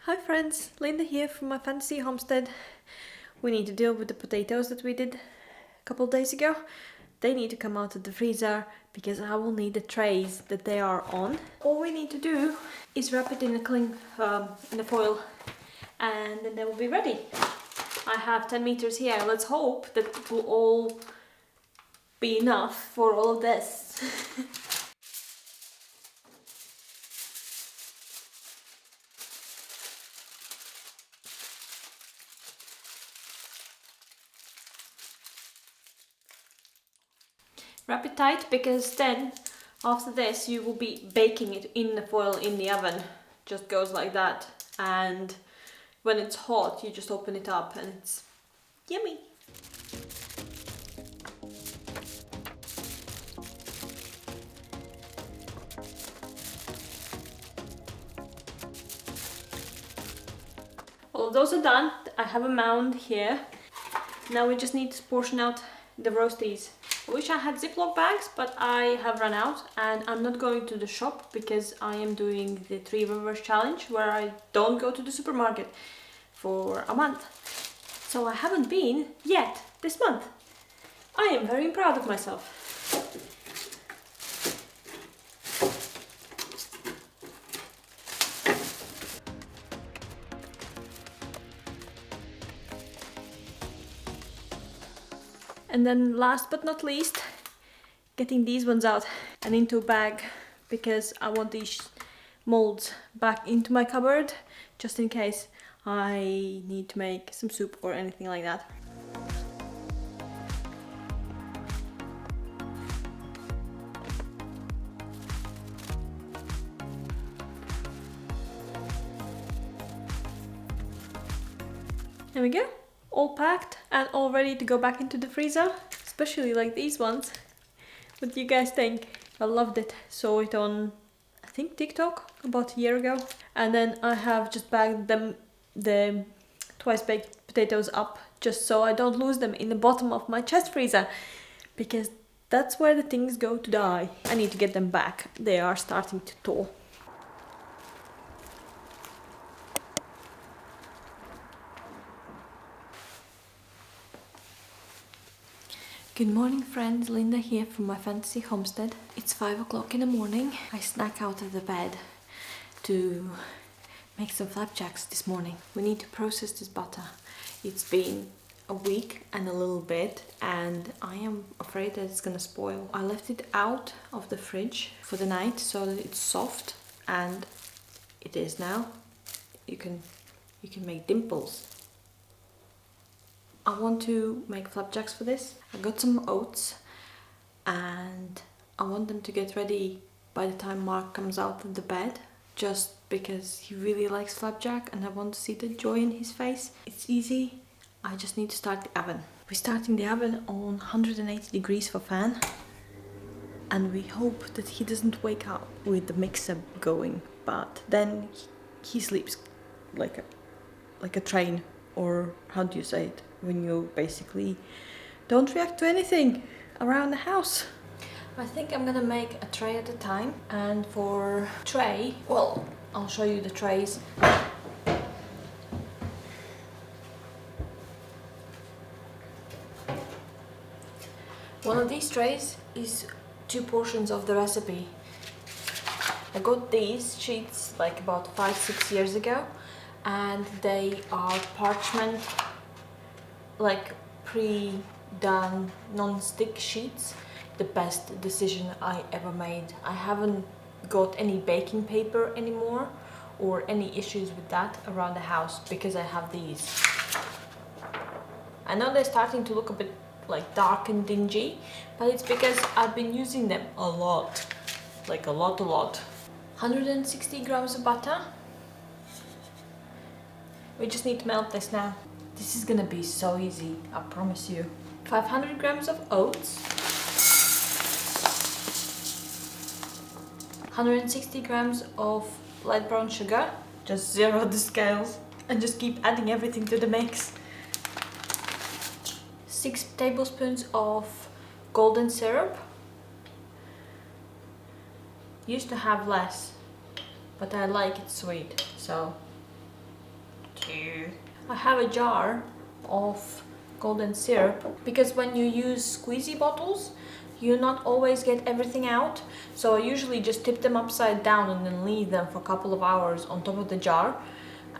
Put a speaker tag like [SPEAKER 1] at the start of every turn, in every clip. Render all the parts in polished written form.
[SPEAKER 1] Hi friends, Linda here from my fantasy homestead. We need to deal with the potatoes that we did a couple of days ago. They need to come out of the freezer because I will need the trays that they are on. All we need to do is wrap it in a cling in a foil and then they will be ready. I have 10 meters here. Let's hope that it will all be enough for all of this. Wrap it tight because then after this you will be baking it in the foil in the oven. Just goes like that, and when it's hot you just open it up and it's yummy. All of those are done. I have a mound here. Now we just need to portion out the roasties. I wish I had Ziploc bags, but I have run out and I'm not going to the shop because I am doing the 3 Rivers challenge where I don't go to the supermarket for a month. So I haven't been yet this month. I am very proud of myself. And then last but not least, getting these ones out and into a bag because I want these molds back into my cupboard just in case I need to make some soup or anything like that. There we go. All packed and all ready to go back into the freezer, especially like these ones. What do you guys think? I loved it. Saw it on, I think, TikTok about a year ago. And then I have just bagged them, the twice baked potatoes up just so I don't lose them in the bottom of my chest freezer because that's where the things go to die. I need to get them back. They are starting to thaw. Good morning friends, Linda here from my fantasy homestead. It's 5 o'clock in the morning. I snuck out of the bed to make some flapjacks this morning. We need to process this butter. It's been a week and a little bit and I am afraid that it's gonna spoil. I left it out of the fridge for the night so that it's soft, and it is now. You can make dimples. I want to make flapjacks for this. I got some oats and I want them to get ready by the time Mark comes out of the bed, just because he really likes flapjack and I want to see the joy in his face. It's easy. I just need to start the oven. We're starting the oven on 180 degrees for fan, and we hope that he doesn't wake up with the mixer going, but then he sleeps like a train, or how do you say it? When you basically don't react to anything around the house. I think I'm gonna make a tray at a time, and for tray, well, I'll show you the trays. One of these trays is 2 portions of the recipe. I got these sheets like about 5-6 years ago, and they are parchment, like pre-done non-stick sheets. The best decision I ever made. I haven't got any baking paper anymore or any issues with that around the house because I have these. I know they're starting to look a bit like dark and dingy, but it's because I've been using them a lot, like a lot. 160 grams of butter. We just need to melt this now. This is gonna be so easy, I promise you. 500 grams of oats. 160 grams of light brown sugar. Just zero the scales and just keep adding everything to the mix. 6 tablespoons of golden syrup. Used to have less, but I like it sweet, so I have a jar of golden syrup because when you use squeezy bottles, you not always get everything out. So I usually just tip them upside down and then leave them for a couple of hours on top of the jar.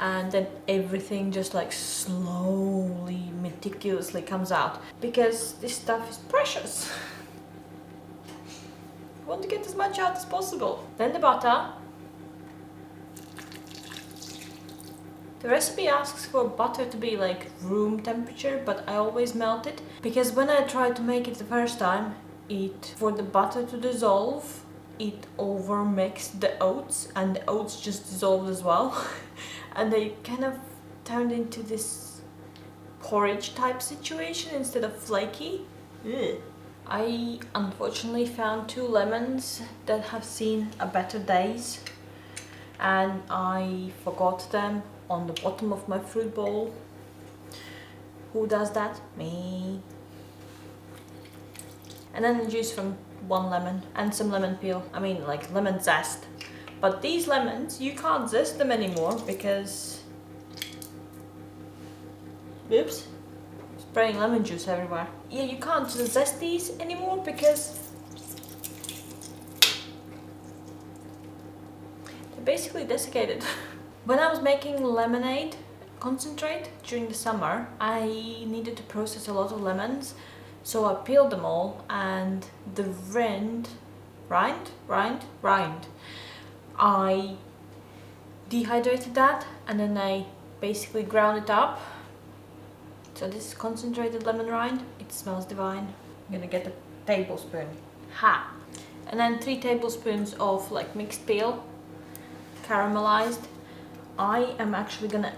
[SPEAKER 1] And then everything just like slowly, meticulously comes out. Because this stuff is precious. I want to get as much out as possible. Then the butter. The recipe asks for butter to be like room temperature, but I always melt it. Because when I tried to make it the first time, for the butter to dissolve, it overmixed the oats, and the oats just dissolved as well. And they kind of turned into this porridge type situation instead of flaky. Ugh. I unfortunately found 2 lemons that have seen a better days, and I forgot them on the bottom of my fruit bowl. Who does that? Me. And then the juice from 1 lemon and some lemon peel. I mean, like lemon zest. But these lemons, you can't zest them anymore because... Oops. Spraying lemon juice everywhere. Yeah, you can't zest these anymore because they're basically desiccated. When I was making lemonade concentrate during the summer, I needed to process a lot of lemons. So I peeled them all, and the rind, I dehydrated that, and then I basically ground it up. So this is concentrated lemon rind. It smells divine. I'm gonna get a tablespoon. Ha! And then 3 tablespoons of like mixed peel, caramelized. I am actually gonna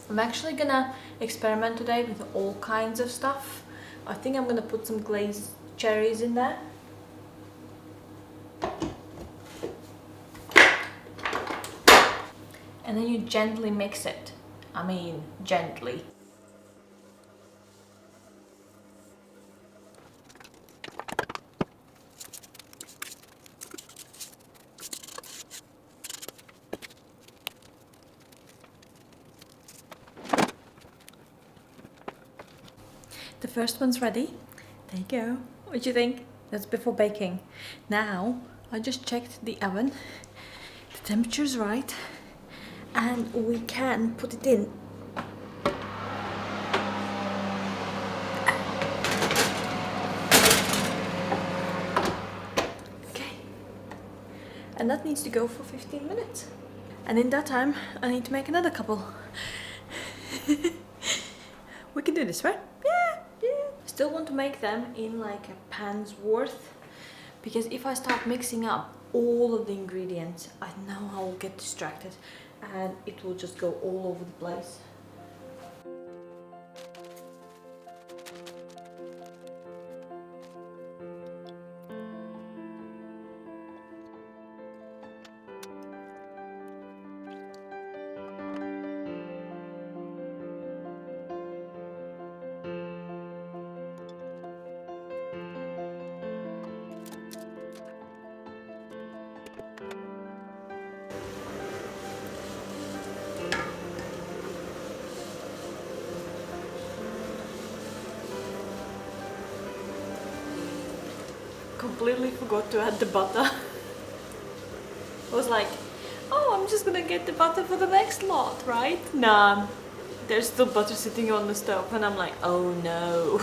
[SPEAKER 1] I'm actually gonna experiment today with all kinds of stuff. I think I'm gonna put some glazed cherries in there. And then you gently mix it. I mean, gently. The first one's ready. There you go. What do you think? That's before baking. Now, I just checked the oven. The temperature's right. And we can put it in. Okay. And that needs to go for 15 minutes. And in that time, I need to make another couple. We can do this, right? Yeah. Still want to make them in like a pan's worth, because if I start mixing up all of the ingredients, I know I will get distracted and it will just go all over the place. Completely forgot to add the butter. I was like, oh, I'm just gonna get the butter for the next lot, right? Nah, there's still butter sitting on the stove, and I'm like, oh no.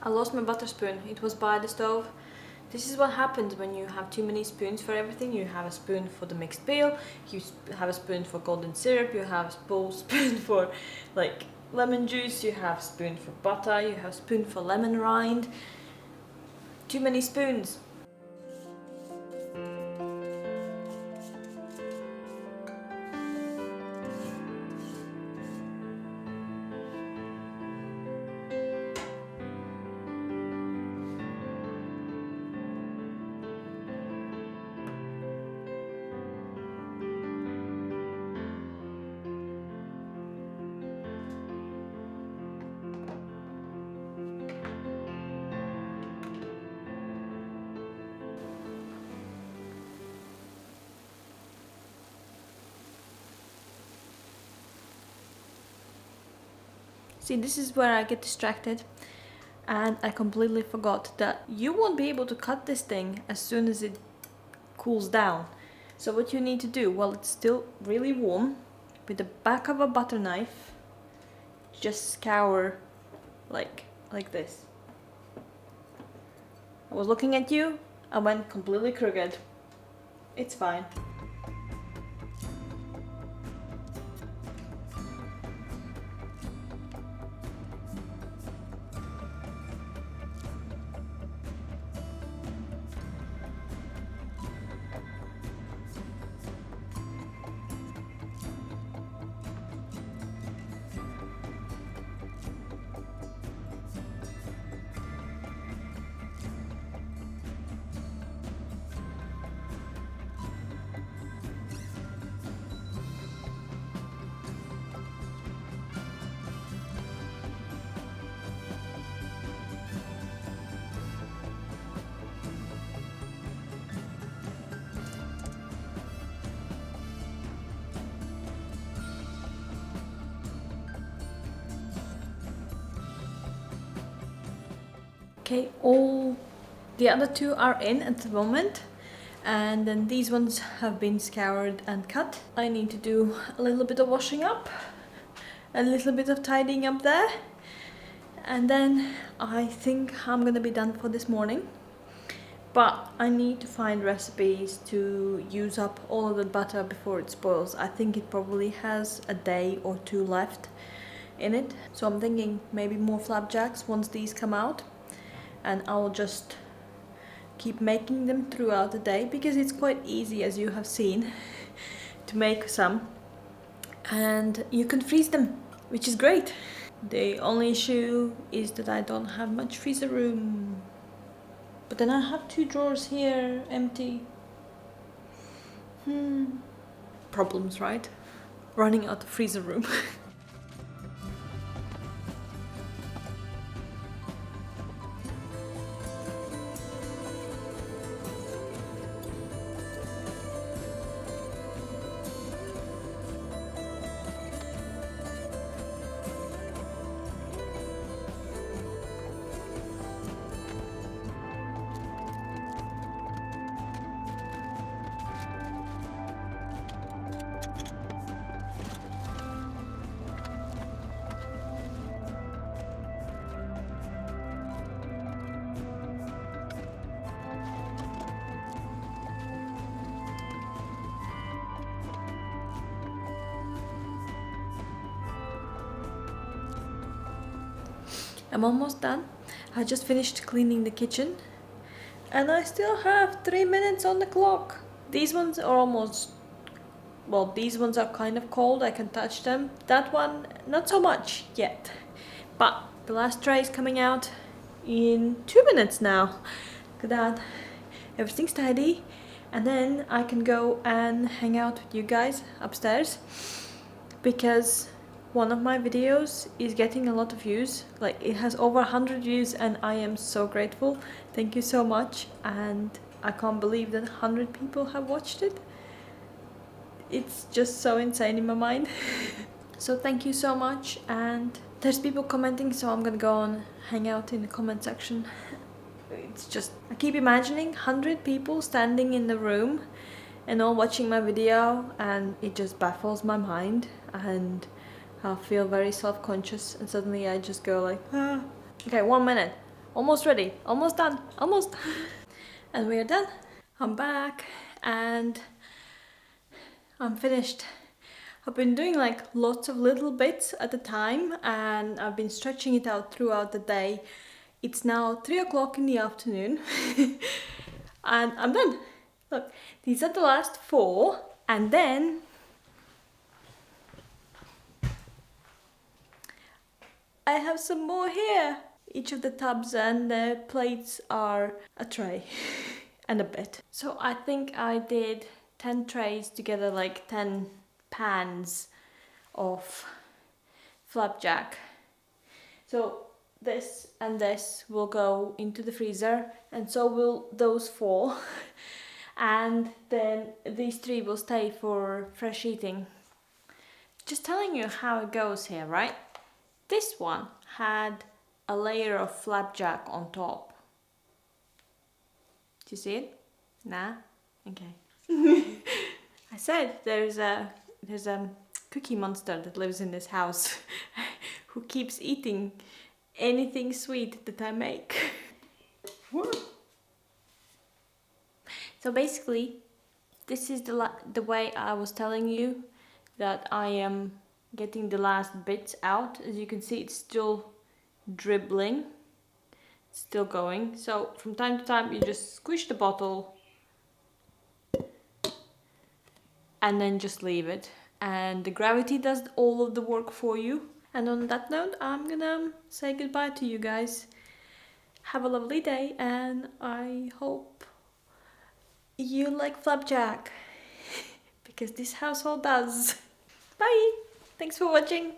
[SPEAKER 1] I lost my butter spoon. It was by the stove. This is what happens when you have too many spoons for everything. You have a spoon for the mixed peel, you have a spoon for golden syrup, you have a spoon for like lemon juice, you have a spoon for butter, you have a spoon for lemon rind. Too many spoons. See, this is where I get distracted, and I completely forgot that you won't be able to cut this thing as soon as it cools down. So what you need to do, while it's still really warm, with the back of a butter knife, just scour like this. I was looking at you, I went completely crooked. It's fine. Okay, all the other two are in at the moment, and then these ones have been scoured and cut. I need to do a little bit of washing up, a little bit of tidying up there, and then I think I'm gonna be done for this morning. But I need to find recipes to use up all of the butter before it spoils. I think it probably has a day or two left in it, so I'm thinking maybe more flapjacks once these come out, and I'll just keep making them throughout the day, because it's quite easy, as you have seen, to make some, and you can freeze them, which is great. The only issue is that I don't have much freezer room, but then I have 2 drawers here empty. Problems, right? Running out of freezer room. I'm almost done. I just finished cleaning the kitchen, and I still have 3 minutes on the clock. These ones are almost, well, these ones are kind of cold, I can touch them. That one, not so much yet. But the last tray is coming out in 2 minutes now. Look at that. Everything's tidy. And then I can go and hang out with you guys upstairs, because one of my videos is getting a lot of views. Like, it has over 100 views, and I am so grateful. Thank you so much, and I can't believe that 100 people have watched it. It's just so insane in my mind. So thank you so much, and there's people commenting, so I'm gonna go and hang out in the comment section. It's just, I keep imagining 100 people standing in the room and all watching my video, and it just baffles my mind, and I feel very self-conscious, and suddenly I just go like, ah. Okay, 1 minute. Almost ready. Almost done. Almost. And we're done. I'm back, and I'm finished. I've been doing like lots of little bits at a time, and I've been stretching it out throughout the day. It's now 3 o'clock in the afternoon, and I'm done. Look, these are the last 4, and then I have some more here. Each of the tubs and the plates are a tray and a bit. So I think I did 10 trays together, like 10 pans of flapjack. So this and this will go into the freezer, and so will those 4. And then these 3 will stay for fresh eating. Just telling you how it goes here, right? This one had a layer of flapjack on top. Do you see it? Nah? Okay. I said there's a cookie monster that lives in this house who keeps eating anything sweet that I make. So basically, this is the way I was telling you that I am getting the last bits out. As you can see, it's still dribbling, it's still going. So from time to time, you just squish the bottle and then just leave it. And the gravity does all of the work for you. And on that note, I'm gonna say goodbye to you guys. Have a lovely day, and I hope you like Flapjack, because this household does. Bye! Thanks for watching!